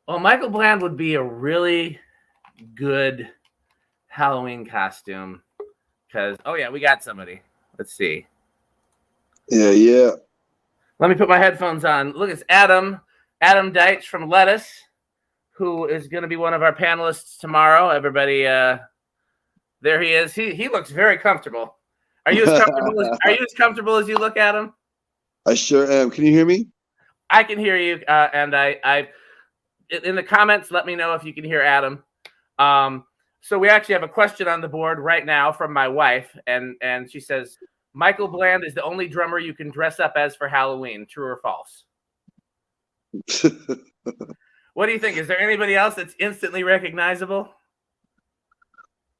Well, Michael Bland would be a really good Halloween costume because, oh yeah, we got somebody. Let's see. Yeah. Let me put my headphones on. Look, it's Adam Deitch from Lettuce, who is going to be one of our panelists tomorrow. Everybody, there he is. He looks very comfortable. Are you as comfortable as you look, Adam? I sure am. Can you hear me? I can hear you, and I in the comments, let me know if you can hear Adam. So we actually have a question on the board right now from my wife, and she says, Michael Bland is the only drummer you can dress up as for Halloween. True or false? What do you think? Is there anybody else that's instantly recognizable?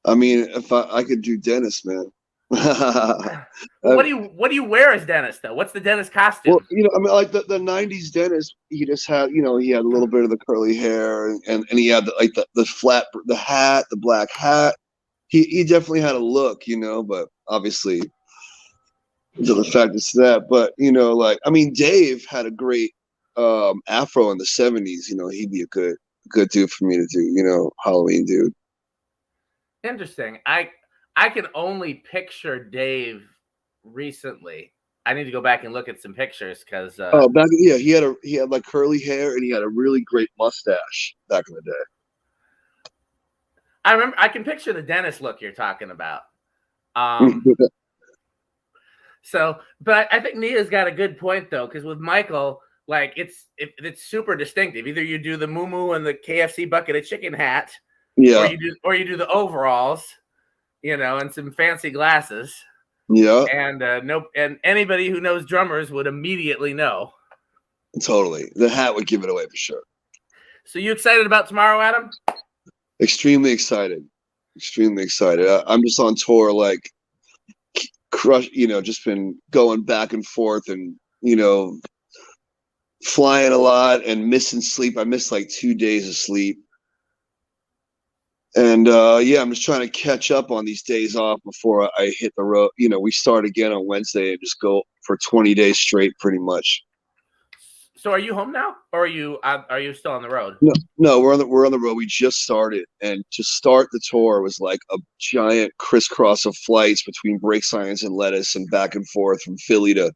I mean, if I could do Dennis, man. What do you wear as Dennis though? What's the Dennis costume? Well, I mean, like the '90s Dennis, he just had, he had a little bit of the curly hair, and he had the flat, the hat, the black hat. He definitely had a look, but obviously, to the fact it's that. But I mean, Dave had a great afro in the '70s. He'd be a good dude for me to do. Halloween dude. Interesting. I can only picture Dave recently. I need to go back and look at some pictures because he had like curly hair, and he had a really great mustache back in the day. I remember. I can picture the Dennis look you're talking about. So, but I think Nia's got a good point though, because with Michael, like it's super distinctive. Either you do the moo and the KFC bucket of chicken hat, yeah, or you do the overalls, and some fancy glasses. Yeah. And anybody who knows drummers would immediately know. Totally. The hat would give it away for sure. So you excited about tomorrow, Adam? Extremely excited. Extremely excited. I'm just on tour, like just been going back and forth and, flying a lot and missing sleep. I missed like 2 days of sleep. And I'm just trying to catch up on these days off before I hit the road. We start again on Wednesday and just go for 20 days straight, pretty much. So are you home now, or are you still on the road? No, we're on the road. We just started, and to start the tour was like a giant crisscross of flights between Break Science and Lettuce, and back and forth from Philly to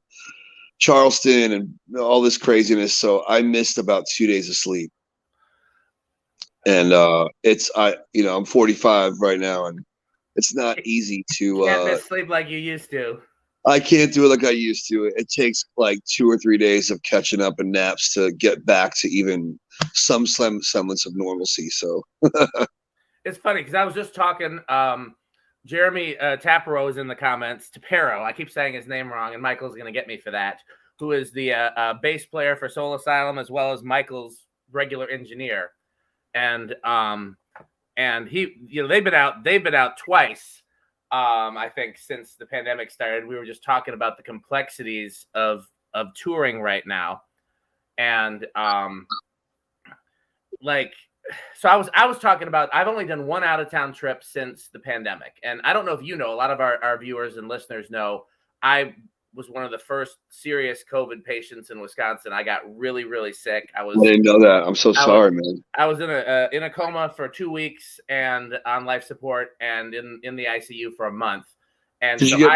Charleston, and all this craziness. So I missed about 2 days of sleep. And I'm 45 right now, and it's not easy to can't miss sleep like you used to. I can't do it like I used to. It takes like 2 or 3 days of catching up and naps to get back to even some semblance of normalcy. So it's funny because I was just talking. Jeremy Tapero is in the comments. Tapero, I keep saying his name wrong, and Michael's going to get me for that. Who is the bass player for Soul Asylum as well as Michael's regular engineer. And he, they've been out twice. I think since the pandemic started. We were just talking about the complexities of touring right now, and so I was talking about, I've only done one out of town trip since the pandemic, and I don't know if a lot of our viewers and listeners know I was one of the first serious COVID patients in Wisconsin. I got really, really sick. I didn't know that. I'm so sorry, man. I was in a coma for 2 weeks and on life support and in the ICU for a month. And did you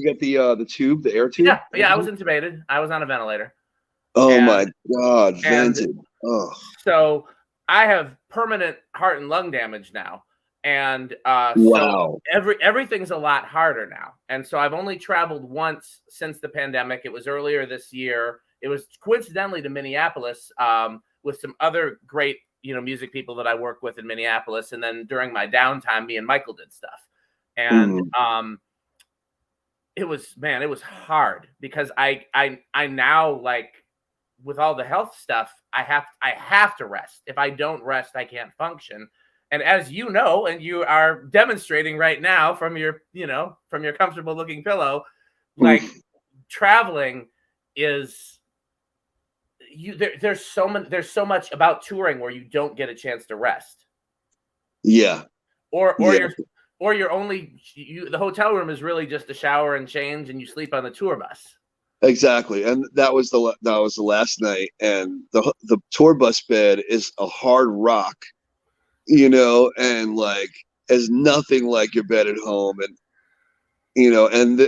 get the tube, the air tube? Yeah, I was intubated. I was on a ventilator. Oh my God, vented. Oh. So I have permanent heart and lung damage now. And wow. So everything's a lot harder now. And so I've only traveled once since the pandemic. It was earlier this year. It was coincidentally to Minneapolis with some other great, music people that I work with in Minneapolis. And then during my downtime, me and Michael did stuff. And it was hard because I now, like, with all the health stuff, I have to rest. If I don't rest, I can't function. And as you know, and you are demonstrating right now from your comfortable looking pillow, like traveling is there's so much about touring where you don't get a chance to rest. Yeah. You're only the hotel room is really just a shower and change, and you sleep on the tour bus. Exactly, and that was the last night, and the tour bus bed is a hard rock, and like is nothing like your bed at home, and and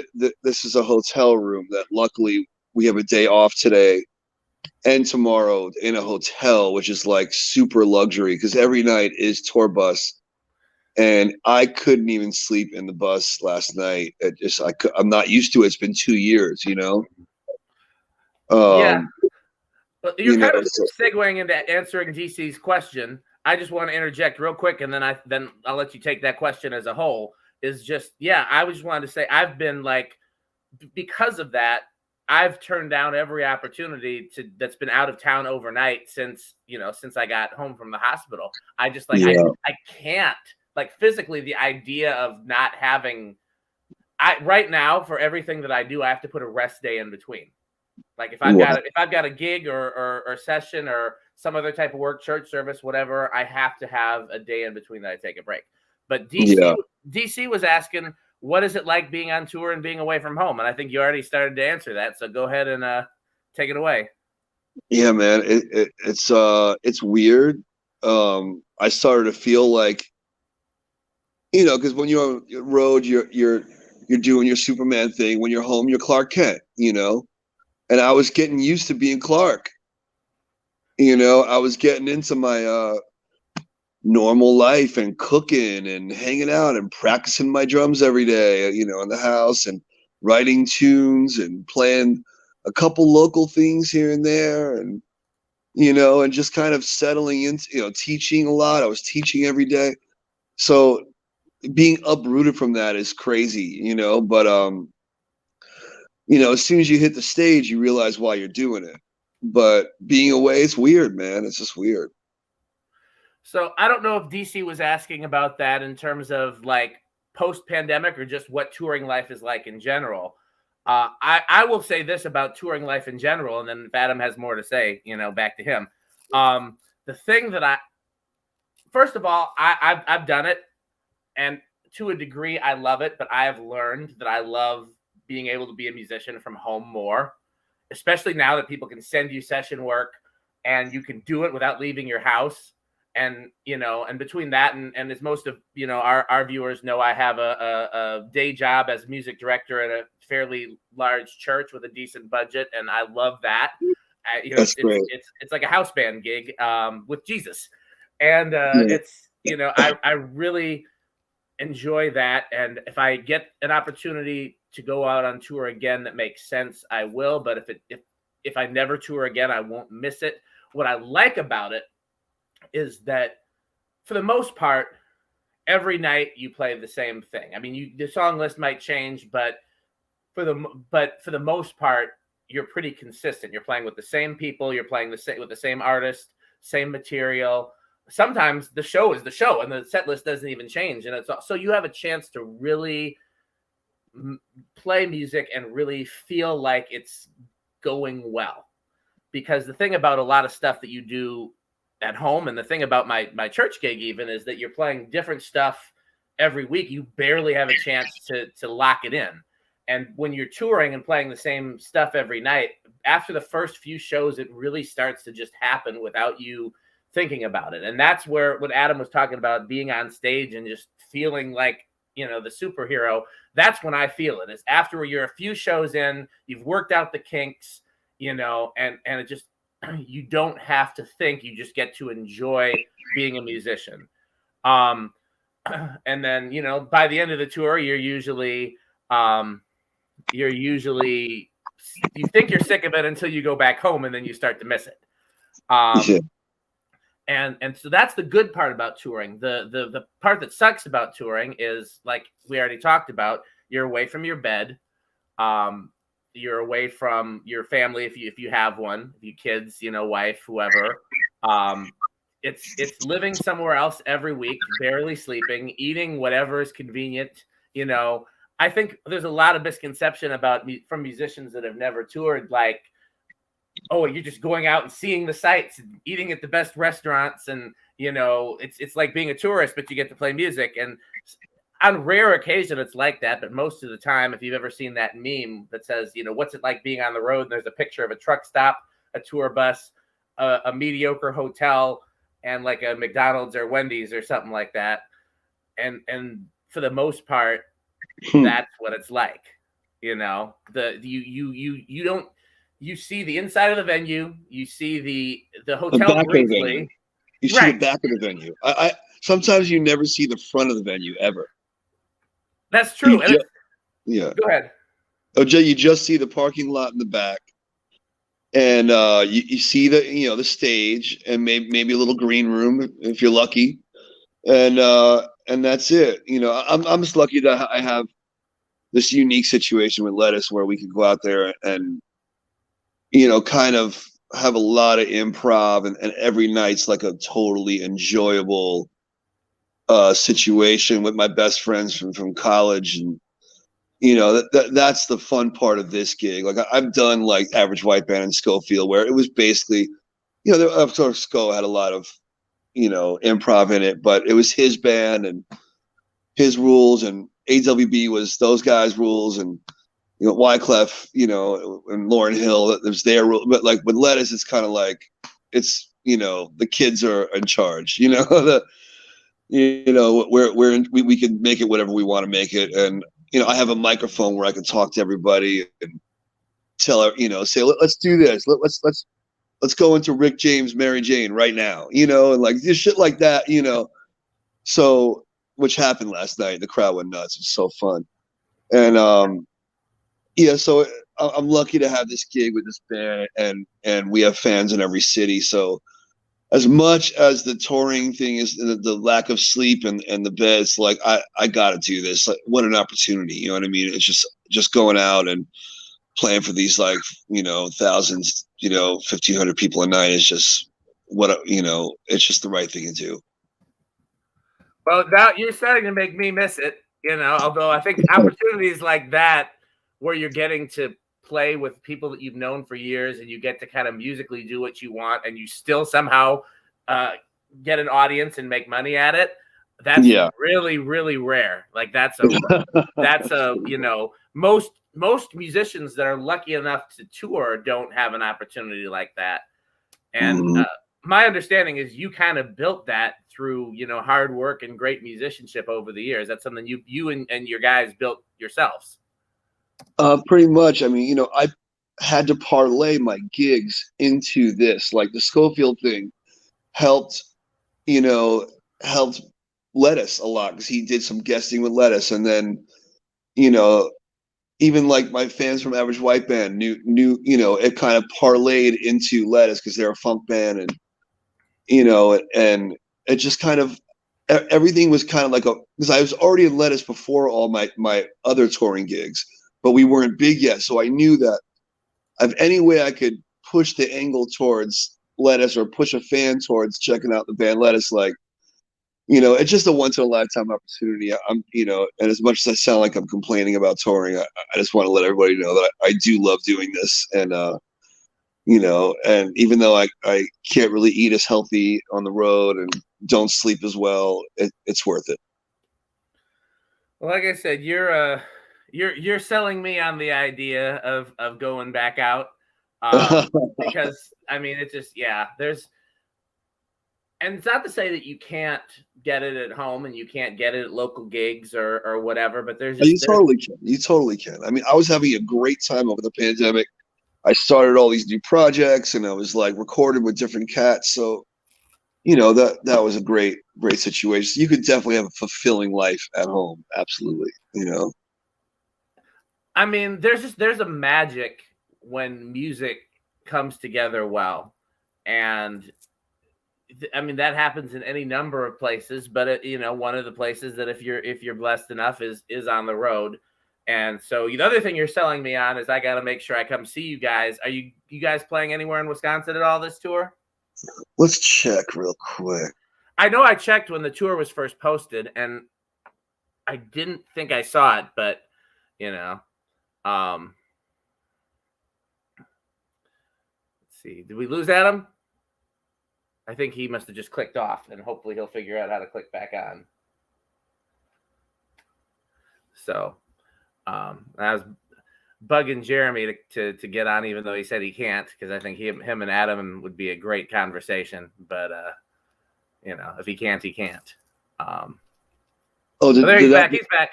this is a hotel room that luckily we have a day off today and tomorrow in a hotel, which is like super luxury because every night is tour bus. And I couldn't even sleep in the bus last night. I'm not used to it. It's been 2 years, Yeah. Um, But you're kind of so, segueing into answering DC's question. I just want to interject real quick, and then I'll let you take that question as a whole. Is just I just wanted to say I've been like, because of that, I've turned down every opportunity that's been out of town overnight since I got home from the hospital. I just like yeah, I can't, like, physically, the idea of not having right now, for everything that I do, I have to put a rest day in between. Like if I've got a gig or session or some other type of work, church service, whatever, I have to have a day in between that I take a break. But DC was asking, what is it like being on tour and being away from home? And I think you already started to answer that. So go ahead and take it away. Yeah, man, it's weird. I started to feel like, because when you're on the road, you're doing your Superman thing. When you're home, you're Clark Kent. And I was getting used to being Clark. I was getting into my normal life and cooking and hanging out and practicing my drums every day, in the house and writing tunes and playing a couple local things here and there and and just kind of settling into, teaching a lot. I was teaching every day. So being uprooted from that is crazy, but as soon as you hit the stage, you realize why you're doing it. But being away, it's weird, man. It's just weird. So I don't know if DC was asking about that in terms of like post-pandemic or just what touring life is like in general. I will say this about touring life in general, and then if Adam has more to say, back to him. The thing that first of all, I've done it, and to a degree, I love it. But I have learned that I love being able to be a musician from home more, especially now that people can send you session work and you can do it without leaving your house. And and between that and as most of our viewers know, I have a day job as music director at a fairly large church with a decent budget, and I love that. That's great. It's like a house band gig with Jesus, and it's I really enjoy that. And if I get an opportunity to go out on tour again that makes sense, I will. But if I never tour again, I won't miss it. What I like about it is that for the most part, every night you play the same thing. I mean, the song list might change, but for the most part, you're pretty consistent. You're playing with the same people. You're playing with the same artist, same material. Sometimes the show is the show, and the set list doesn't even change. And so you have a chance to really play music and really feel like it's going well. Because the thing about a lot of stuff that you do at home, and the thing about my church gig even, is that you're playing different stuff every week. You barely have a chance to lock it in. And when you're touring and playing the same stuff every night, after the first few shows, it really starts to just happen without you thinking about it. And that's where what Adam was talking about, being on stage and just feeling like the superhero. That's when I feel it, is after you're a few shows in, you've worked out the kinks, and it just, you don't have to think, you just get to enjoy being a musician. And then by the end of the tour, you think you're sick of it until you go back home, and then you start to miss it. And so that's the good part about touring. The part that sucks about touring is, like we already talked about, you're away from your bed. You're away from your family if you have one, if you kids, wife, whoever. It's living somewhere else every week, barely sleeping, eating whatever is convenient. I think there's a lot of misconception from musicians that have never toured, like, oh, you're just going out and seeing the sights and eating at the best restaurants, and it's like being a tourist, but you get to play music. And on rare occasion it's like that, but most of the time, if you've ever seen that meme that says, you know, what's it like being on the road? And there's a picture of a truck stop, a tour bus, a mediocre hotel, and like a McDonald's or Wendy's or something like that. And for the most part, that's what it's like. You know, you don't, you see the inside of the venue, you see the hotel briefly. You see the back of the venue. I sometimes you never see the front of the venue ever. That's true. Yeah. Go ahead. Oh, Jay, you just see the parking lot in the back, and you see the stage, and maybe a little green room if you're lucky, and that's it. You know, I'm just lucky that I have this unique situation with Lettuce where we can go out there and, you know, kind of have a lot of improv, and every night's like a totally enjoyable situation with my best friends from college. And you know, that's the fun part of this gig. Like I've done like Average White Band in Schofield where it was basically, you know, of course Sco had a lot of, you know, improv in it, but it was his band and his rules, and AWB was those guys' rules, and you know, Wyclef, you know, and Lauryn Hill, there's their rule. But like with Lettuce, it's kind of like, it's, you know, the kids are in charge, you know, you know, we can make it whatever we want to make it. And, you know, I have a microphone where I can talk to everybody and tell her, you know, say, let's do this. Let's go into Rick James, Mary Jane right now, you know, and like just shit like that, you know. So, which happened last night. The crowd went nuts. It was so fun. And, yeah, so I'm lucky to have this gig with this band, and we have fans in every city. So as much as the touring thing is the lack of sleep and the beds, like I got to do this. Like, what an opportunity, you know what I mean? It's just going out and playing for these, like, you know, thousands, you know, 1,500 people a night is just you know, it's just the right thing to do. Well, now you're starting to make me miss it, you know, although I think opportunities like that where you're getting to play with people that you've known for years and you get to kind of musically do what you want and you still somehow get an audience and make money at it. That's really, really rare. Like that's a, you know, most musicians that are lucky enough to tour don't have an opportunity like that. And my understanding is you kind of built that through, you know, hard work and great musicianship over the years. That's something you and your guys built yourselves. Pretty much. I mean, you know, I had to parlay my gigs into this. Like the Schofield thing helped, you know, helped Lettuce a lot because he did some guesting with Lettuce, and then, you know, even like my fans from Average White Band knew, you know, it kind of parlayed into Lettuce because they're a funk band, and you know, and it just kind of everything was kind of like because I was already in Lettuce before all my other touring gigs, but we weren't big yet. So I knew that if any way I could push the angle towards Lettuce or push a fan towards checking out the band Lettuce, like, you know, it's just a once in a lifetime opportunity. I'm, you know, and as much as I sound like I'm complaining about touring, I just want to let everybody know that I do love doing this. And, you know, and even though I can't really eat as healthy on the road and don't sleep as well, it's worth it. Well, like I said, you're selling me on the idea of going back out, because I mean it's just and it's not to say that you can't get it at home and you can't get it at local gigs or whatever, but you totally can. I mean, I was having a great time over the pandemic. I started all these new projects and I was like recorded with different cats, so you know, that was a great situation. You could definitely have a fulfilling life at home. Absolutely. You know, I mean, there's a magic when music comes together well, and I mean that happens in any number of places. But you know, one of the places that if you're blessed enough is on the road. And so the other thing you're selling me on is I got to make sure I come see you guys. Are you guys playing anywhere in Wisconsin at all this tour? Let's check real quick. I know I checked when the tour was first posted, and I didn't think I saw it, but you know, let's see. Did we lose Adam? I think he must have just clicked off, and hopefully he'll figure out how to click back on. So I was bugging Jeremy to get on, even though he said he can't, because I think him and Adam would be a great conversation. But if he can't, he can't. He's back. He's back.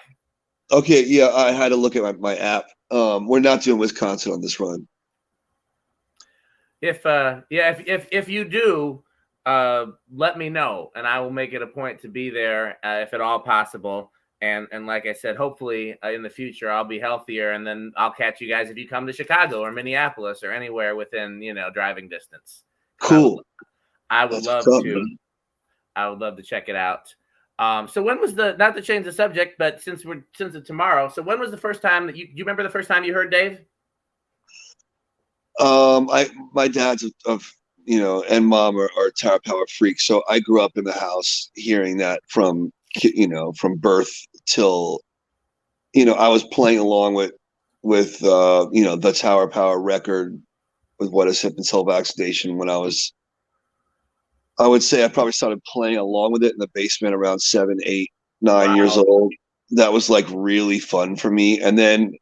Okay, yeah, I had to look at my app. We're not doing Wisconsin on this run. If you do, let me know, and I will make it a point to be there if at all possible. And like I said, hopefully in the future I'll be healthier, and then I'll catch you guys if you come to Chicago or Minneapolis or anywhere within driving distance. Cool. I would love to. I would love to check it out. So when was not to change the subject, but since it's tomorrow, so when was the first time that you remember the first time you heard Dave? My dad's and mom are Tower Power freaks, so I grew up in the house hearing that from birth till I was playing along with the Tower Power record with What Is Hip Until Vaccination when I would say I probably started playing along with it in the basement around 7, 8, 9 years old. That was like really fun for me. And then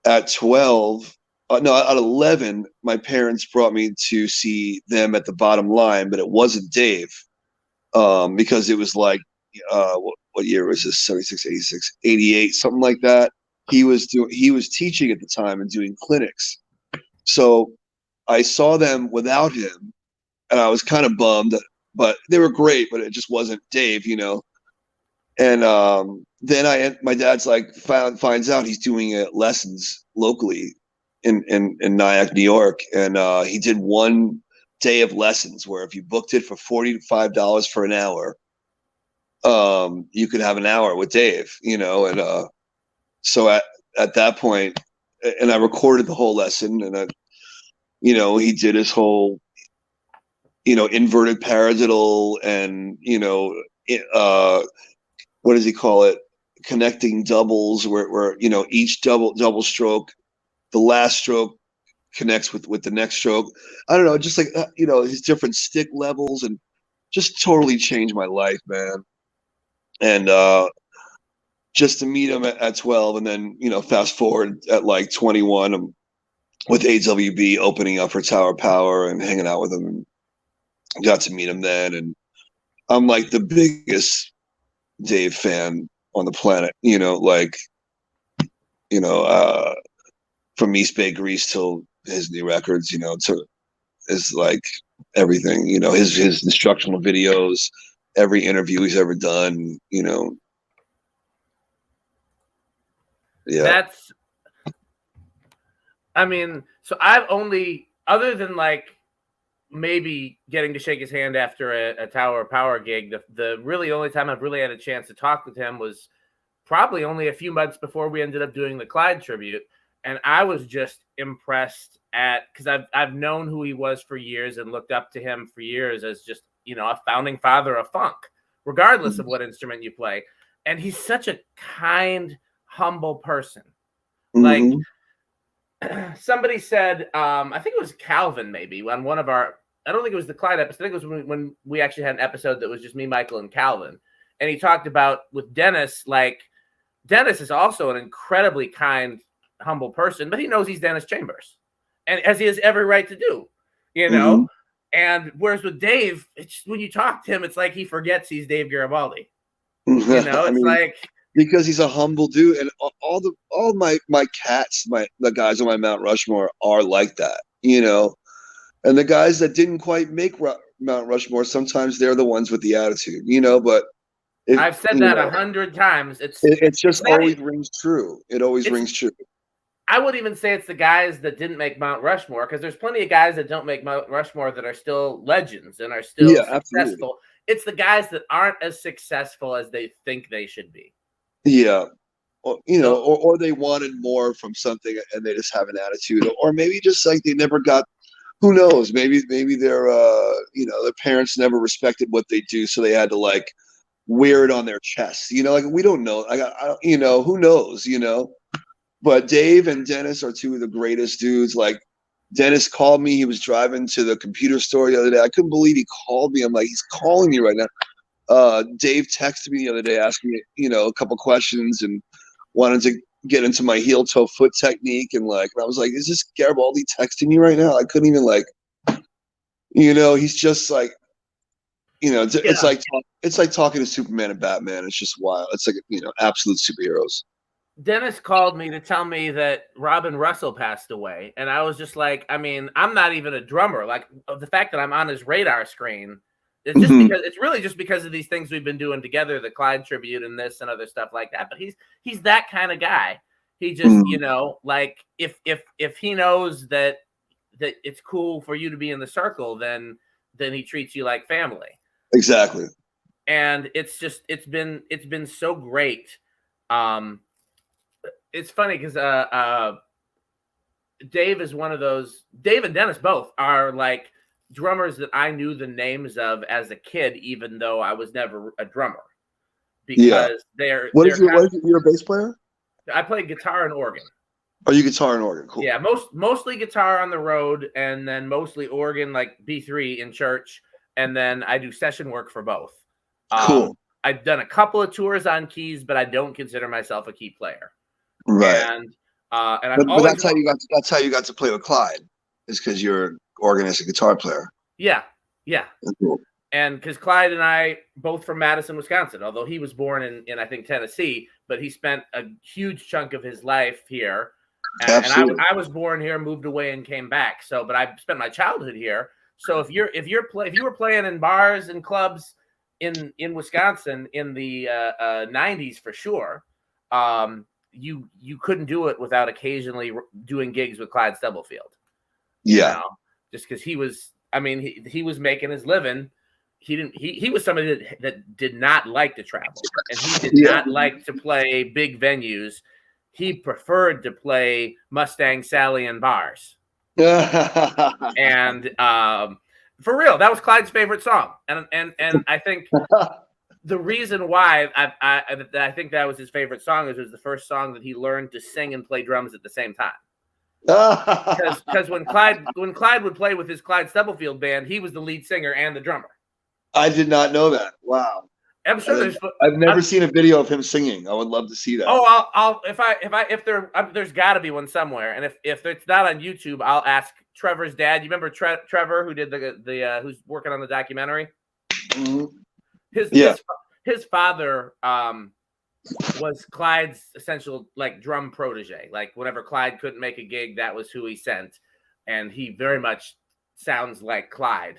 at 11, my parents brought me to see them at the Bottom Line, but it wasn't Dave, because it was like, what year was this? 76, 86, 88, something like that. He was teaching at the time and doing clinics. So I saw them without him, and I was kind of bummed, but they were great, but it just wasn't Dave, And then my dad's like finds out he's doing lessons locally in Nyack, New York, and he did one day of lessons where if you booked it for $45 for an hour, you could have an hour with Dave, and so at that point, and I recorded the whole lesson, and he did his whole inverted paradiddle and what does he call it, connecting doubles where each double stroke, the last stroke connects with the next stroke. I don't know, just like his different stick levels, and just totally changed my life, man. And just to meet him at 12, and then fast forward at like 21, I'm with AWB opening up for Tower Power and hanging out with him, and got to meet him then, and I'm like the biggest Dave fan on the planet, from East Bay Grease till his new records, is like everything, his instructional videos, every interview he's ever done, Yeah. So I've only, other than like maybe getting to shake his hand after a Tower Power gig, the really only time I've really had a chance to talk with him was probably only a few months before we ended up doing the Clyde tribute. And I was just impressed because I've known who he was for years and looked up to him for years as just, a founding father of funk, regardless of what instrument you play. And he's such a kind, humble person. Like, somebody said, I think it was Calvin, maybe on one of our, I don't think it was the Clyde episode. I think it was when we actually had an episode that was just me, Michael, and Calvin. And he talked about with Dennis, like Dennis is also an incredibly kind, humble person, but he knows he's Dennis Chambers, and as he has every right to do, And whereas with Dave, it's when you talk to him, it's like he forgets he's Dave Garibaldi. It's like, because he's a humble dude, and all my cats, the guys on my Mount Rushmore are like that, and the guys that didn't quite make Mount Rushmore, sometimes they're the ones with the attitude, but I've said that 100 times. It's just always rings true. It always rings true. I would even say it's the guys that didn't make Mount Rushmore, because there's plenty of guys that don't make Mount Rushmore that are still legends and are still successful. Absolutely. It's the guys that aren't as successful as they think they should be. Yeah. Or they wanted more from something and they just have an attitude, or maybe just like they never got, who knows, maybe their their parents never respected what they do, so they had to like wear it on their chest, like we don't know, who knows, but Dave and Dennis are two of the greatest dudes. Like, Dennis called me, he was driving to the computer store the other day, I couldn't believe he called me, I'm like, he's calling me right now. Dave texted me the other day asking me, a couple questions, and wanted to get into my heel toe foot technique, and I was like, is this Garibaldi texting me right now? I couldn't even he's just like, it's like talking to Superman and Batman. It's just wild. It's like, absolute superheroes. Dennis called me to tell me that Robin Russell passed away, and I was just like, I mean, I'm not even a drummer. Like, the fact that I'm on his radar screen, it's just because it's really just because of these things we've been doing together, the Clyde tribute and this and other stuff like that. But he's that kind of guy. He just, like if he knows that it's cool for you to be in the circle, then he treats you like family. Exactly. And it's been so great. It's funny because Dave is one of those. Dave and Dennis both are like drummers that I knew the names of as a kid, even though I was never a drummer. Because they're. You're a bass player? I play guitar and organ. Oh, you guitar and organ, cool. Yeah, mostly guitar on the road, and then mostly organ, like B3 in church, and then I do session work for both. Cool. I've done a couple of tours on keys, but I don't consider myself a key player. Right. And but that's how you got to play with Clyde, is because you're an organist and guitar player. Yeah. Cool. And because Clyde and I both from Madison, Wisconsin, although he was born in I think Tennessee, but he spent a huge chunk of his life here. And I was born here, moved away, and came back. So, but I spent my childhood here. So if you were playing in bars and clubs in Wisconsin in the 90s for sure, you couldn't do it without occasionally doing gigs with Clyde Stubblefield. Yeah, just because he was making his living. He was somebody that did not like to travel, and he did not like to play big venues. He preferred to play Mustang Sally in bars. And for real, that was Clyde's favorite song. And I think the reason why I think that was his favorite song is it was the first song that he learned to sing and play drums at the same time. Because when Clyde would play with his Clyde Stubblefield band, he was the lead singer and the drummer. I did not know that. Wow. I'm sure I've never seen a video of him singing. I would love to see that. Oh, if there's got to be one somewhere, and if it's not on YouTube, I'll ask Trevor's dad. You remember Trevor who did the who's working on the documentary? Mm-hmm. His father was Clyde's essential like drum protege. Like whenever Clyde couldn't make a gig, that was who he sent, and he very much sounds like Clyde.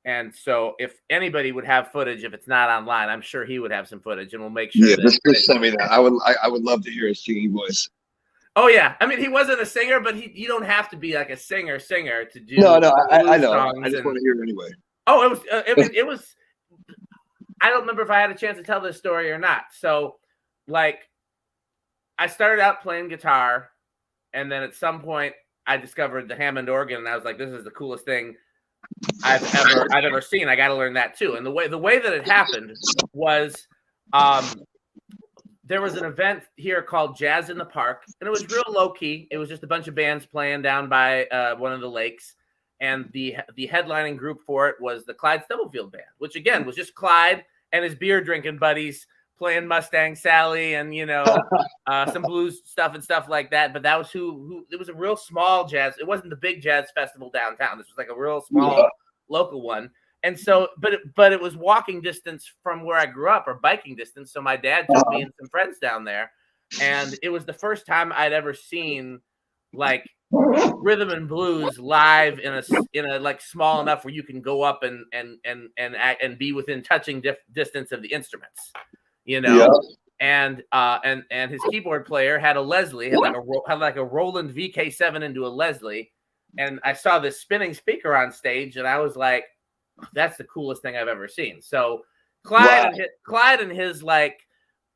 And so if anybody would have footage, if it's not online, I'm sure he would have some footage, and we'll make sure. Yeah, just send me that. I would love to hear his singing voice. Oh yeah, I mean he wasn't a singer, but you don't have to be like a singer to do. No, I know. I just want to hear it anyway. Oh, it was. It was. I don't remember if I had a chance to tell this story or not. So, like, I started out playing guitar, and then at some point I discovered the Hammond organ, and I was like, "This is the coolest thing I've ever seen. I got to learn that too." And the way that it happened was, there was an event here called Jazz in the Park, and it was real low key. It was just a bunch of bands playing down by one of the lakes, and the headlining group for it was the Clyde Stubblefield Band, which again was just Clyde and his beer drinking buddies playing Mustang Sally and some blues stuff and stuff like that. But that was who it was a real small jazz. It wasn't the big jazz festival downtown. This was like a real small local one. And so, but it was walking distance from where I grew up, or biking distance. So my dad took me and some friends down there, and it was the first time I'd ever seen like rhythm and blues live in a like small enough where you can go up and be within touching distance of the instruments, And his keyboard player had a Leslie, had like a Roland VK7 into a Leslie, and I saw this spinning speaker on stage, and I was like, that's the coolest thing I've ever seen. So Clyde and his like,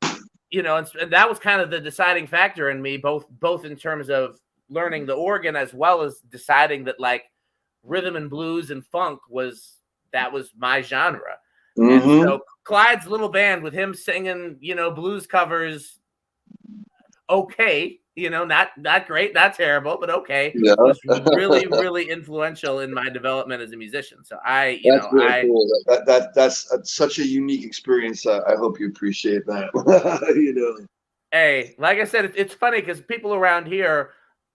and that was kind of the deciding factor in me, both in terms of learning the organ as well as deciding that like rhythm and blues and funk was my genre. Mm-hmm. And so Clyde's little band with him singing, blues covers, okay, not great, not terrible, but okay, was really, really influential in my development as a musician. So cool. That's such a unique experience. I hope you appreciate that. Hey, like I said, it's funny because people around here,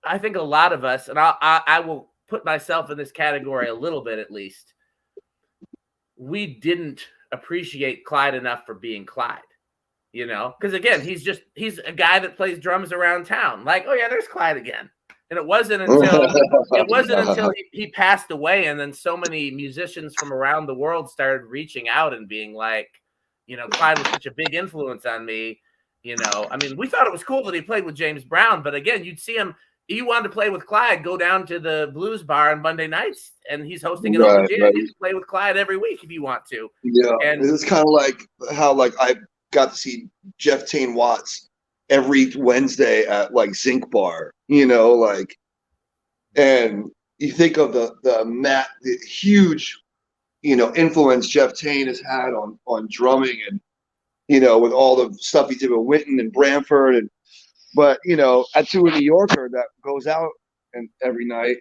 I think a lot of us, and I will put myself in this category a little bit at least. We didn't appreciate Clyde enough for being Clyde, because again, he's a guy that plays drums around town. Like, oh yeah, there's Clyde again. And it wasn't until he passed away, and then so many musicians from around the world started reaching out and being like, Clyde was such a big influence on me. I mean, we thought it was cool that he played with James Brown, but again, you'd see him. You wanted to play with Clyde, go down to the blues bar on Monday nights, and he's hosting an open jam. You can play with Clyde every week if you want to. Yeah, and it's kind of like how I got to see Jeff Tain Watts every Wednesday at Zinc Bar, and you think of the huge, influence Jeff Tain has had on drumming, and with all the stuff he did with Winton and Branford, but at To a New Yorker that goes out and every night,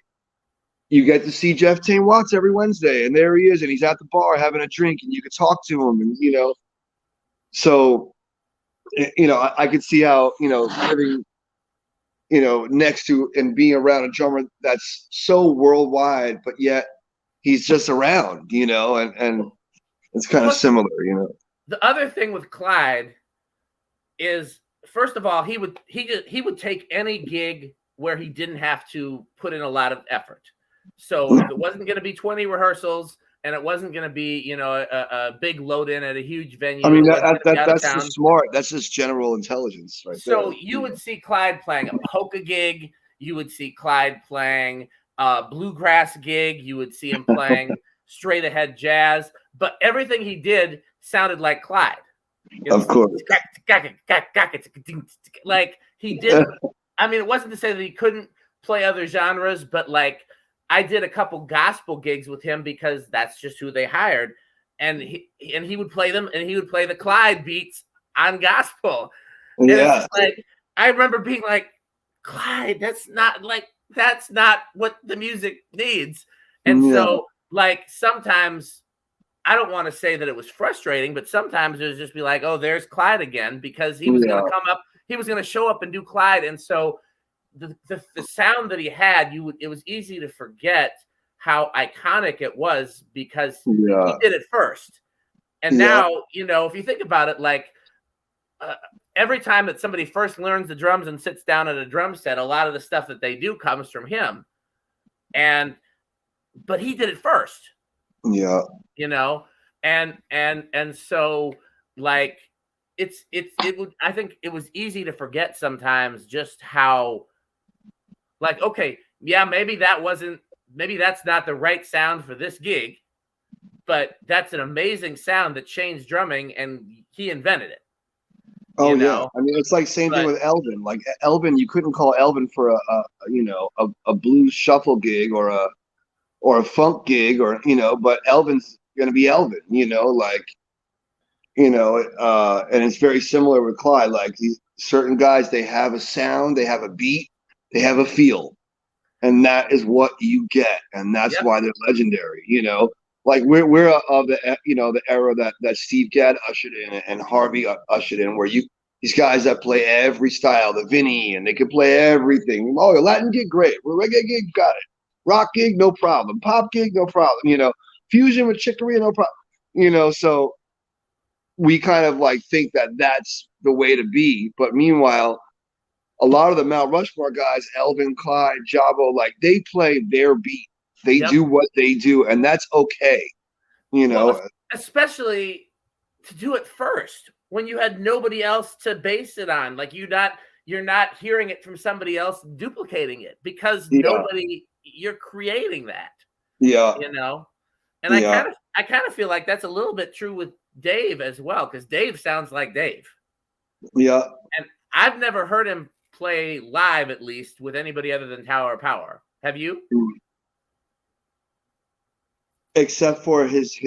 you get to see Jeff Tain Watts every Wednesday, and there he is, and he's at the bar having a drink, and you can talk to him, and so I could see how living next to and being around a drummer that's so worldwide, but yet he's just around, and it's kind of similar, The other thing with Clyde is, first of all, he would take any gig where he didn't have to put in a lot of effort. So if it wasn't going to be 20 rehearsals and it wasn't going to be, a big load in at a huge venue. I mean, that's just smart. That's just general intelligence, right? So you would see Clyde playing a polka gig. You would see Clyde playing a bluegrass gig. You would see him playing straight ahead jazz. But everything he did sounded like Clyde. Of course. Like he did. I mean, it wasn't to say that he couldn't play other genres, but I did a couple gospel gigs with him because that's just who they hired. And he would play them, and he would play the Clyde beats on gospel. And yeah. I remember being like, Clyde, that's not what the music needs. And so sometimes, I don't want to say that it was frustrating, but sometimes it was just be like, oh, there's Clyde again, because he was going to come up, he was going to show up and do Clyde. And so the sound that he had, it was easy to forget how iconic it was because he did it first. And now, if you think about it, every time that somebody first learns the drums and sits down at a drum set, a lot of the stuff that they do comes from him. But he did it first. Yeah. And so I think it was easy to forget sometimes just how okay, yeah, maybe that's not the right sound for this gig, but that's an amazing sound that changed drumming, and he invented it. Oh yeah. I mean, it's same thing with Elvin. Elvin, you couldn't call Elvin for a blues shuffle gig or a funk gig but Elvin's going to be Elvin, and it's very similar with Clyde. These certain guys, they have a sound, they have a beat, they have a feel, and that is what you get, and that's why they're legendary. We're of the the era that Steve Gadd ushered in and Harvey ushered in, where these guys that play every style, the Vinny, and they can play everything. Oh, your Latin gig, great. Well, reggae gig, got it. Rock gig, no problem. Pop gig, no problem. Fusion with chicory, no problem. So we kind of think that that's the way to be. But meanwhile, a lot of the Mount Rushmore guys, Elvin, Clyde, Jabo, they play their beat. They do what they do, and that's okay. Well, especially to do it first when you had nobody else to base it on. You're not hearing it from somebody else duplicating it because you're creating that. Yeah. And I kind of feel like that's a little bit true with Dave as well, because Dave sounds like Dave. Yeah. And I've never heard him play live, at least, with anybody other than Tower of Power. Have you? Except for his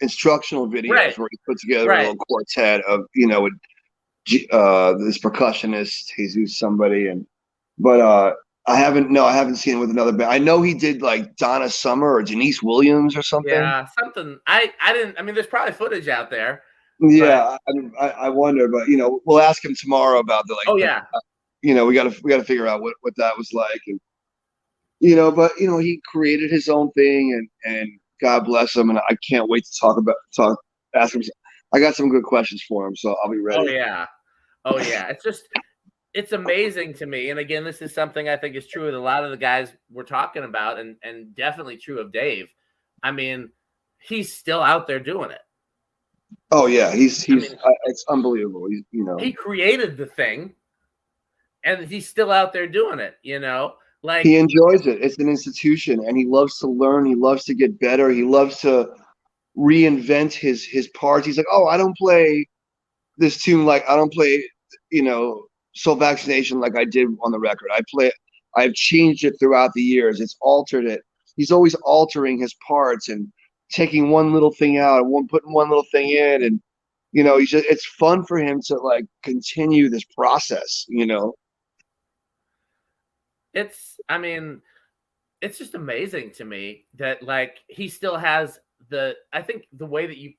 instructional videos where he put together a little quartet of this percussionist, Jesus somebody, but I haven't seen him with another band. I know he did Donna Summer or Denise Williams or something. Yeah, something. I didn't. I mean, there's probably footage out there, But Yeah, I wonder, but we'll ask him tomorrow about oh yeah, we gotta figure out what that was like, and but he created his own thing, and God bless him, and I can't wait to ask him. I got some good questions for him, so I'll be oh ready. yeah, oh yeah. It's amazing to me. And again, this is something I think is true with a lot of the guys we're talking about, and definitely true of Dave. I mean, he's still out there doing it. Oh yeah, he's I he's mean, it's unbelievable. he created the thing, and he's still out there doing it. He Like enjoys it. It's an institution, and he loves to learn. He loves to get better. He loves to reinvent his parts. He's like, oh, I don't play this tune like I don't play, Soul Vaccination like I did on the record. I've changed it throughout the years. It's altered it. He's always altering his parts and taking one little thing out and putting one little thing in, and it's fun for him to like continue this process. I mean, it's just amazing to me that like he still has I think the way that you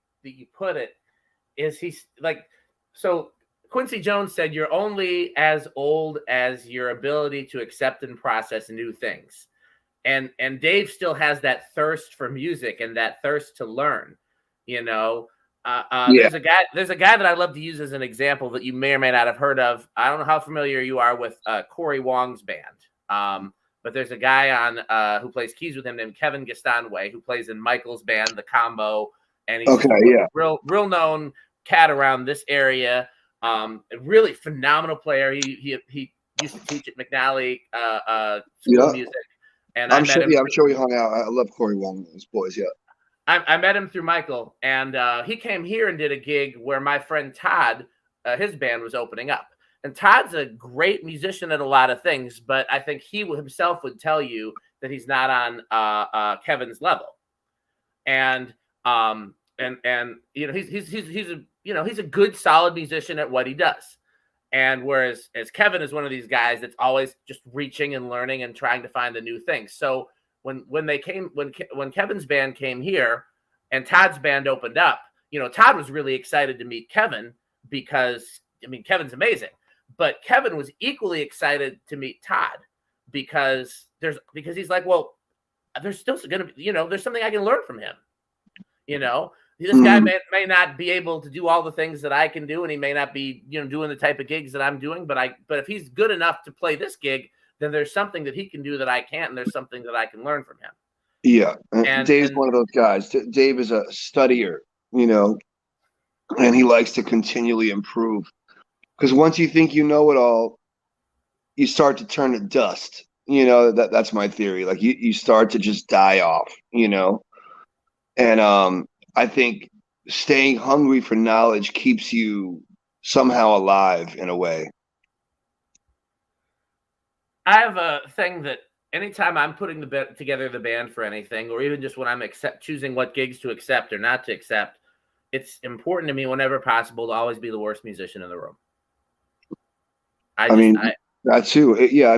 put it is he's like, so Quincy Jones said you're only as old as your ability to accept and process new things. And Dave still has that thirst for music and that thirst to learn. You know, Yeah. there's a guy that I love to use as an example that you may or may not have heard of. I don't know how familiar you are with Corey Wong's band. But there's a guy on who plays keys with him named Kevin Gastonway, who plays in Michael's band, The Combo, and he's Okay. just a Yeah. real known cat around this area. A really phenomenal player. He used to teach at McNally School Yeah. of Music, and I met him. Yeah, I'm sure we hung out. I love Corey Wong and those boys. Yeah. I met him through Michael, and he came here and did a gig where my friend Todd, his band was opening up. And Todd's a great musician at a lot of things, but I think he himself would tell you that he's not on Kevin's level. And he's a good solid musician at what he does. And whereas Kevin is one of these guys that's always just reaching and learning and trying to find the new things. So when Kevin's band came here and Todd's band opened up, Todd was really excited to meet Kevin because Kevin's amazing. But Kevin was equally excited to meet Todd because he's like, well, there's still going to be, there's something I can learn from him. This guy may not be able to do all the things that I can do, and he may not be, doing the type of gigs that I'm doing. But if he's good enough to play this gig, then there's something that he can do that I can't, and there's something that I can learn from him. Yeah, and Dave's one of those guys. Dave is a studier, and he likes to continually improve. Because once you think you know it all, you start to turn to dust. That's my theory. Like you start to just die off. And I think staying hungry for knowledge keeps you somehow alive in a way. I have a thing that anytime I'm putting together the band for anything, or even just when I'm choosing what gigs to accept or not to accept, it's important to me whenever possible to always be the worst musician in the room. That too. Yeah,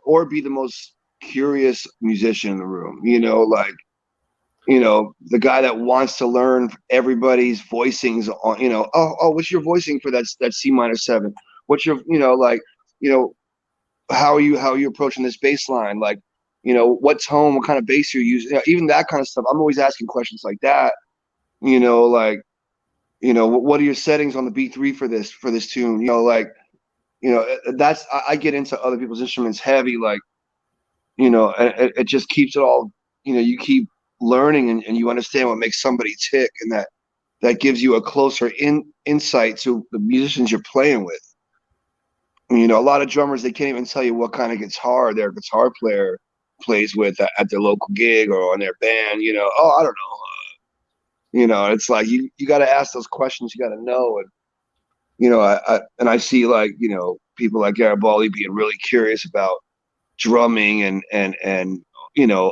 or be the most curious musician in the room. The guy that wants to learn everybody's voicings on. What's your voicing for that C-7? What's your how are you approaching this bass line? Like, what tone, what kind of bass you're using? Even that kind of stuff. I'm always asking questions like that. What are your settings on the B3 for this tune? That's I get into other people's instruments heavy, like, it just keeps it all, you keep learning and you understand what makes somebody tick, and that gives you a closer insight to the musicians you're playing with. A lot of drummers, they can't even tell you what kind of guitar their guitar player plays with at their local gig or on their band. I don't know. It's like you got to ask those questions. You got to know. And I see, like, people like Garibaldi being really curious about drumming and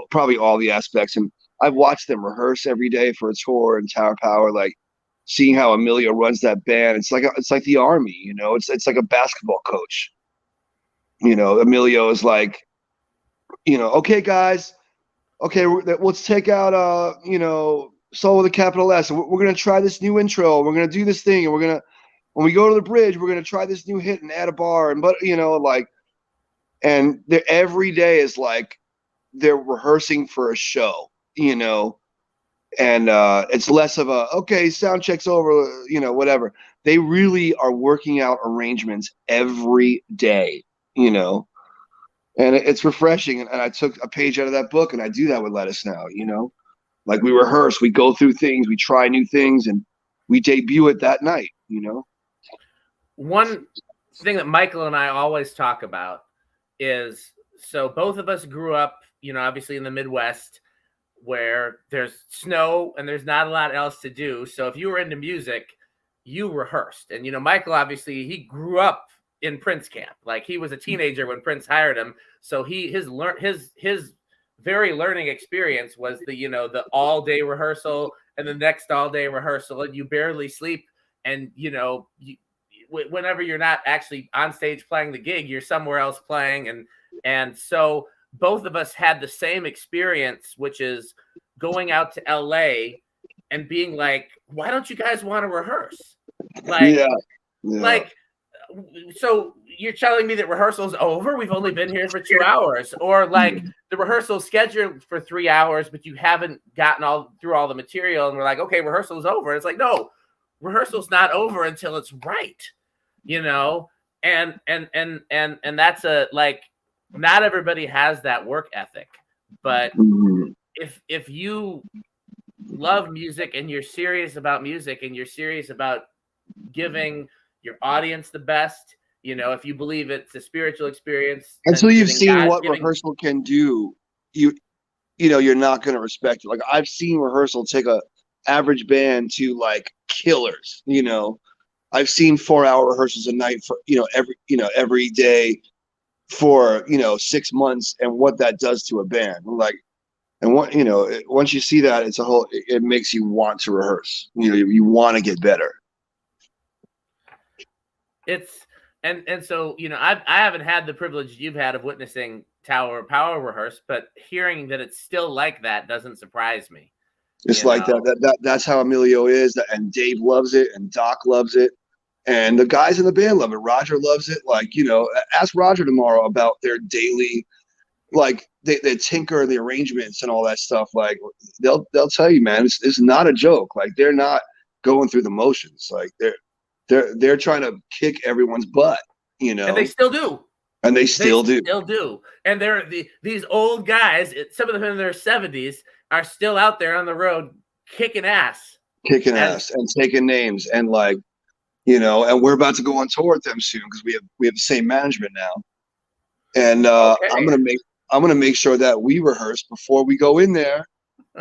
probably all the aspects. And I've watched them rehearse every day for a tour in Tower Power, like seeing how Emilio runs that band. It's like the army, it's like a basketball coach. Emilio is like, okay, guys, okay, let's take out Soul with a capital S. We're gonna try this new intro. We're gonna do this thing, and when we go to the bridge, we're gonna try this new hit and add a bar. And but like, and every day is like they're rehearsing for a show, and it's less of a okay, sound check's over, whatever. They really are working out arrangements every day, and it's refreshing. And I took a page out of that book, and I do that with Lettuce now, like we rehearse, we go through things, we try new things, and we debut it that night, One thing that Michael and I always talk about is, so both of us grew up, obviously in the Midwest, where there's snow and there's not a lot else to do. So if you were into music, you rehearsed. And Michael, obviously, he grew up in Prince camp. Like, he was a teenager when Prince hired him. So his very learning experience was the all day rehearsal and the next all day rehearsal, and you barely sleep. And whenever you're not actually on stage playing the gig, you're somewhere else playing. And so both of us had the same experience, which is going out to LA and being like, why don't you guys want to rehearse? Like, so you're telling me that rehearsal's over? We've only been here for 2 hours. Or like, the rehearsal scheduled for 3 hours, but you haven't gotten through all the material. And we're like, okay, rehearsal's over. And it's like, no, rehearsal's not over until it's right. And that's not everybody has that work ethic, but if you love music and you're serious about music and you're serious about giving your audience the best, if you believe it's a spiritual experience, until you've seen what rehearsal can do, you're not going to respect it. Like, I've seen rehearsal take a average band to like killers. I've seen 4-hour rehearsals a night for every day for 6 months, and what that does to a band. Like, and once you see that, it makes you want to rehearse. You want to get better. So I haven't had the privilege you've had of witnessing Tower of Power rehearse, but hearing that it's still like that doesn't surprise me. It's like that's how Emilio is, and Dave loves it, and Doc loves it. And the guys in the band love it. Roger loves it. Like, ask Roger tomorrow about their daily, like they tinker the arrangements and all that stuff. Like, they'll tell you, man, it's not a joke. Like, they're not going through the motions. Like, they're trying to kick everyone's butt, And they still do. And they still do. And they're these old guys, some of them in their 70s, are still out there on the road kicking ass. Ass and taking names, and like, and we're about to go on tour with them soon because we have the same management now. And okay. I'm gonna make sure that we rehearse before we go in there.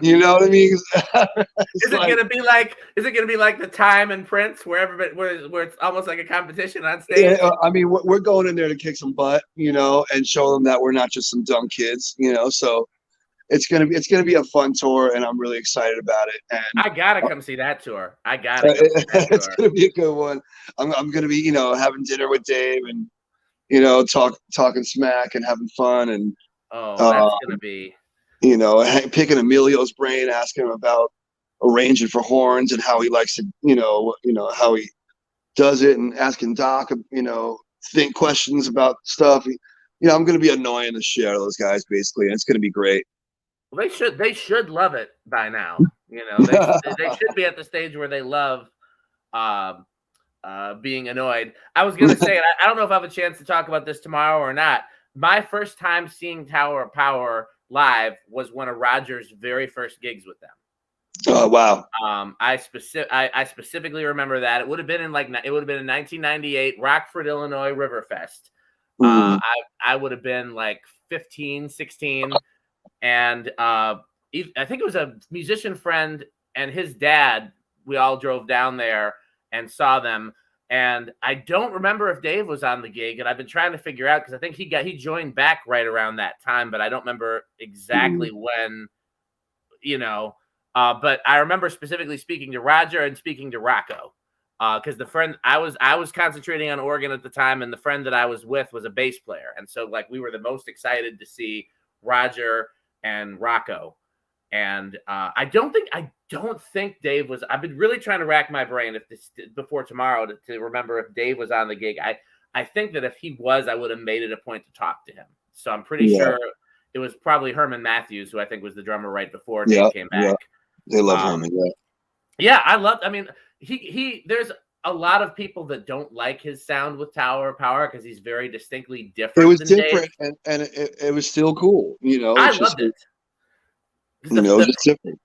You know what I mean? Is it gonna be like the Time and Prince, where everybody where it's almost like a competition on stage? Yeah, I mean, we're going in there to kick some butt, and show them that we're not just some dumb kids, So it's gonna be a fun tour, and I'm really excited about it. And I gotta come see that tour. It's gonna be a good one. I'm gonna be having dinner with Dave, and talking smack and having fun, and that's gonna be picking Emilio's brain, asking him about arranging for horns and how he likes to how he does it, and asking Doc think questions about stuff. I'm gonna be annoying the shit out of those guys basically, and it's gonna be great. Well, they should love it by now. They should be at the stage where they love being annoyed. I was going to say, I don't know if I have a chance to talk about this tomorrow or not. My first time seeing Tower of Power live was one of Roger's very first gigs with them. Oh, wow. I specifically remember that. It would have been in 1998, Rockford, Illinois, Riverfest. I would have been like 15, 16. And I think it was a musician friend and his dad. We all drove down there and saw them. And I don't remember if Dave was on the gig. And I've been trying to figure out, because I think he joined back right around that time, but I don't remember exactly when, but I remember specifically speaking to Roger and speaking to Rocco. Because the friend I was concentrating on organ at the time, and the friend that I was with was a bass player. And so like we were the most excited to see Roger and Rocco. And I don't think Dave was. I've been really trying to rack my brain before tomorrow to remember if Dave was on the gig. I think that if he was, I would have made it a point to talk to him. So I'm pretty sure it was probably Herman Matthews, who I think was the drummer right before Dave came back. Yeah. They love Herman. Yeah, I love. I mean, he. There's a lot of people that don't like his sound with Tower of Power because he's very distinctly different. It was than different, Dave. and it was still cool. I loved it. It's different.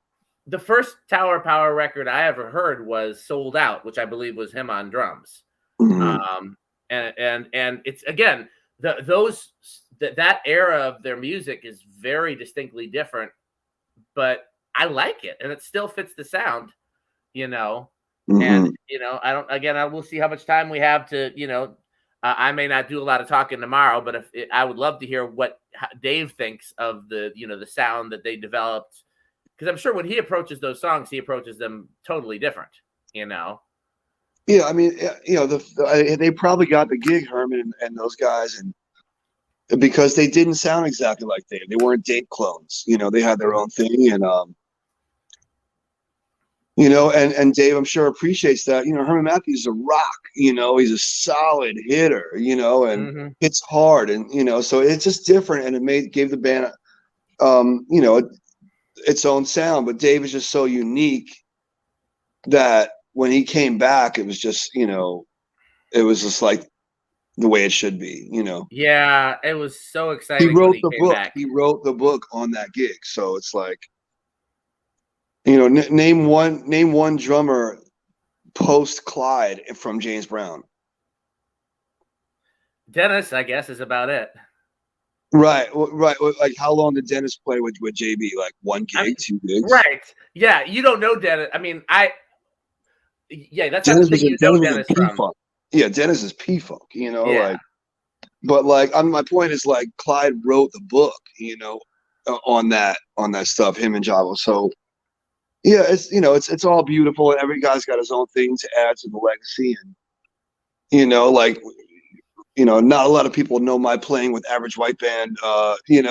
The first Tower of Power record I ever heard was Sold Out, which I believe was him on drums. And it's again that era of their music is very distinctly different, but I like it and it still fits the sound, And I will see how much time we have to, I may not do a lot of talking tomorrow, but I would love to hear what Dave thinks of the sound that they developed. Because I'm sure when he approaches those songs, he approaches them totally different, Yeah, I mean, they probably got the gig, Herman and those guys, and because they didn't sound exactly like Dave. They weren't Dave clones. They had their own thing, and and Dave, I'm sure, appreciates that. Herman Matthews is a rock. He's a solid hitter. And hits hard, and so it's just different, and it gave the band, its own sound. But Dave is just so unique that when he came back, it was just it was just like the way it should be. Yeah, it was so exciting. He wrote the book. He wrote the book on that gig, so it's like name one drummer post Clyde from James Brown. Dennis, I guess, is about it. Right. Like, how long did Dennis play with JB? Like 1 gig, 2 gigs? Right. Yeah, you don't know Dennis. I mean, that's Dennis the thing Dennis from. Yeah, Dennis is P-Funk, but my point is, like, Clyde wrote the book, on that stuff, him and Javo. So yeah, it's all beautiful, and every guy's got his own thing to add to the legacy, and not a lot of people know my playing with Average White Band. I didn't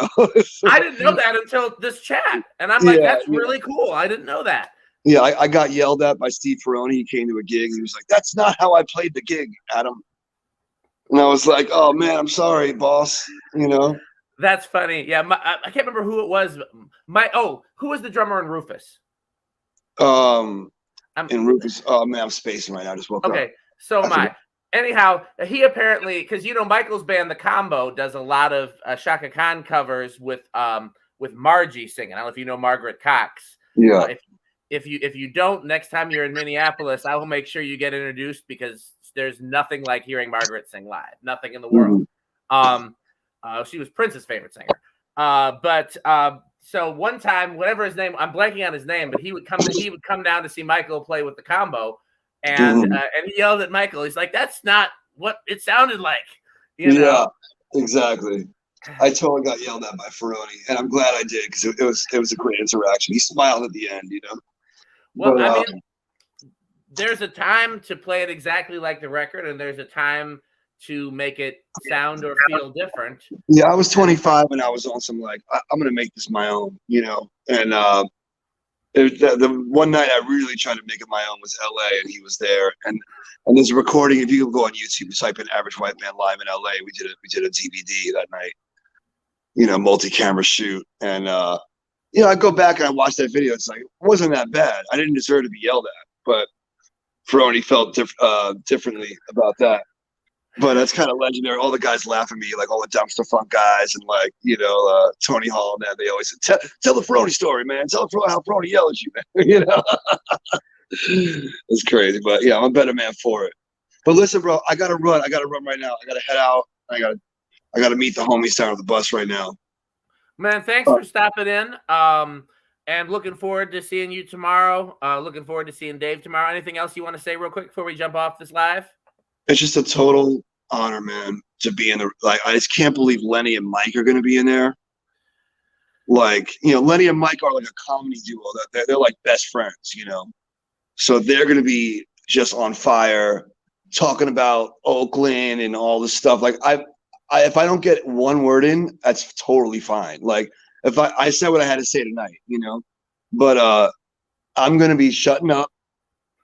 know that until this chat, and I'm like, that's really cool. I didn't know that. Yeah, I got yelled at by Steve Ferroni. He came to a gig, and he was like, "That's not how I played the gig, Adam." And I was like, "Oh man, I'm sorry, boss." That's funny. Yeah, I can't remember who it was. Who was the drummer in Rufus? In Rufus. Oh man, I'm spacing right now. I just woke up. Okay, so am I. Anyhow, he apparently, because Michael's band, The Combo, does a lot of Shaka Khan covers with Margie singing. I don't know if you know Margaret Cox. Yeah. If you don't, next time you're in Minneapolis, I will make sure you get introduced, because there's nothing like hearing Margaret sing live. Nothing in the world. She was Prince's favorite singer. So one time, whatever his name, I'm blanking on his name, but he would come down to see Michael play with The Combo. And he yelled at Michael. He's like, "That's not what it sounded like." Yeah, exactly. I totally got yelled at by Ferroni, and I'm glad I did, because it was a great interaction. He smiled at the end, Well, but, I mean, there's a time to play it exactly like the record, and there's a time to make it sound or feel different. Yeah, I was 25 and I was on some I'm gonna make this my own, and the one night I really tried to make it my own was LA, and he was there, and there's a recording. If you go on YouTube, type in Average White Band live in LA. We did a DVD that night, multi-camera shoot, and I go back and I watch that video. It's like, it wasn't that bad. I didn't deserve to be yelled at, but Ferroni felt differently about that. But that's kind of legendary. All the guys laugh at me, like all the Dumpster Funk guys, and Tony Hall, and they always say, tell the Ferroni story, man. Tell how Ferroni yelled at you, man. It's crazy, but yeah, I'm a better man for it. But listen, bro, I gotta run right now. I gotta head out. I gotta meet the homies down at the bus right now. Man, thanks for stopping in. And looking forward to seeing you tomorrow. Looking forward to seeing Dave tomorrow. Anything else you want to say real quick before we jump off this live? It's just a total honor, man, to be in I just can't believe Lenny and Mike are going to be in there. Lenny and Mike are like a comedy duo. They're like best friends, So they're going to be just on fire, talking about Oakland and all this stuff. Like, if I don't get one word in, that's totally fine. Like, if I said what I had to say tonight, But I'm gonna be shutting up,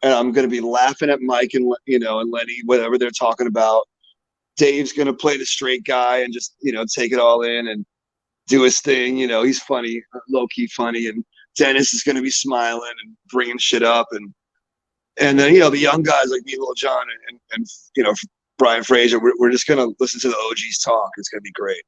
and I'm gonna be laughing at Mike and and Lenny, whatever they're talking about. Dave's gonna play the straight guy and just take it all in and do his thing. He's funny, low key funny, and Dennis is gonna be smiling and bringing shit up, and then the young guys like me, Lil John, and Brian Frasier. We're just gonna listen to the OGs talk. It's gonna be great.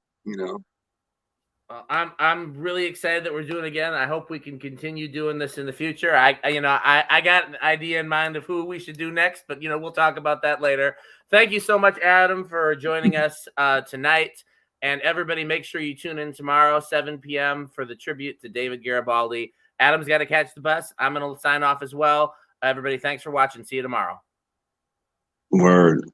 I'm really excited that we're doing it again. I hope we can continue doing this in the future. I got an idea in mind of who we should do next, but we'll talk about that later. Thank you so much, Adam, for joining us tonight. And everybody, make sure you tune in tomorrow, 7 p.m. for the tribute to David Garibaldi. Adam's got to catch the bus. I'm going to sign off as well. Everybody, thanks for watching. See you tomorrow. Word.